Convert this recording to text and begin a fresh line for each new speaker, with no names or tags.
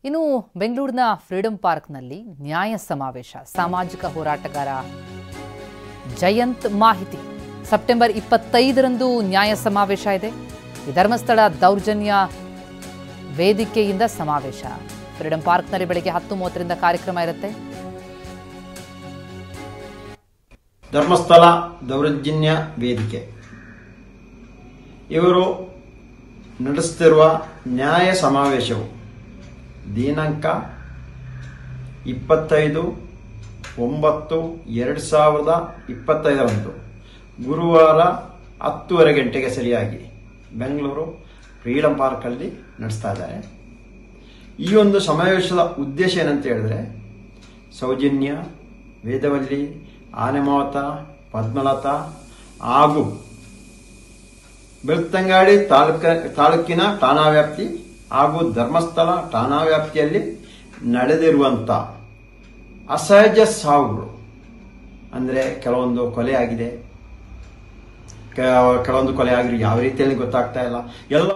ಇನ್ನು ಬೆಂಗಳೂರಿನ ಫ್ರೀಡಂ ಪಾರ್ಕ್ನಲ್ಲಿ ನ್ಯಾಯ ಸಮಾವೇಶ. ಸಾಮಾಜಿಕ ಹೋರಾಟಗಾರ ಜಯಂತ್ ಮಾಹಿತಿ. ಸೆಪ್ಟೆಂಬರ್ 25ರಂದು ನ್ಯಾಯ ಸಮಾವೇಶ ಇದೆ. ಈ ಧರ್ಮಸ್ಥಳ ದೌರ್ಜನ್ಯ ವೇದಿಕೆಯಿಂದ ಸಮಾವೇಶ. ಫ್ರೀಡಂ ಪಾರ್ಕ್ನಲ್ಲಿ ಬೆಳಗ್ಗೆ 10:30ರಿಂದ ಕಾರ್ಯಕ್ರಮ ಇರುತ್ತೆ.
ಧರ್ಮಸ್ಥಳ ದೌರ್ಜನ್ಯ ವೇದಿಕೆ ಇವರು ನಡೆಸುತ್ತಿರುವ ನ್ಯಾಯ ಸಮಾವೇಶವು ದಿನಾಂಕ 25/9/2025 ಗುರುವಾರ 10:30 ಗಂಟೆಗೆ ಸರಿಯಾಗಿ ಬೆಂಗಳೂರು ಫ್ರೀಡಂ ಪಾರ್ಕಲ್ಲಿ ನಡೆಸ್ತಾ ಇದ್ದಾರೆ. ಈ ಒಂದು ಸಮಾವೇಶದ ಉದ್ದೇಶ ಏನಂತ ಹೇಳಿದ್ರೆ, ಸೌಜನ್ಯ, ವೇದವಲ್ಲಿ, ಆನೆಮಾವತ, ಪದ್ಮಲತಾ ಹಾಗೂ ಬೆಳ್ತಂಗಡಿ ತಾಲೂಕಿನ ಠಾಣಾ ವ್ಯಾಪ್ತಿ ಹಾಗೂ ಧರ್ಮಸ್ಥಳ ಠಾಣಾ ವ್ಯಾಪ್ತಿಯಲ್ಲಿ ನಡೆದಿರುವಂಥ ಅಸಹಜ ಸಾವುಗಳು, ಅಂದರೆ ಕೆಲವೊಂದು ಕೊಲೆ ಆಗಿದೆ, ಕೆಲವೊಂದು ಕೊಲೆ ಆಗಿರೋ ಯಾವ ರೀತಿಯಲ್ಲಿ ಗೊತ್ತಾಗ್ತಾ ಇಲ್ಲ ಎಲ್ಲ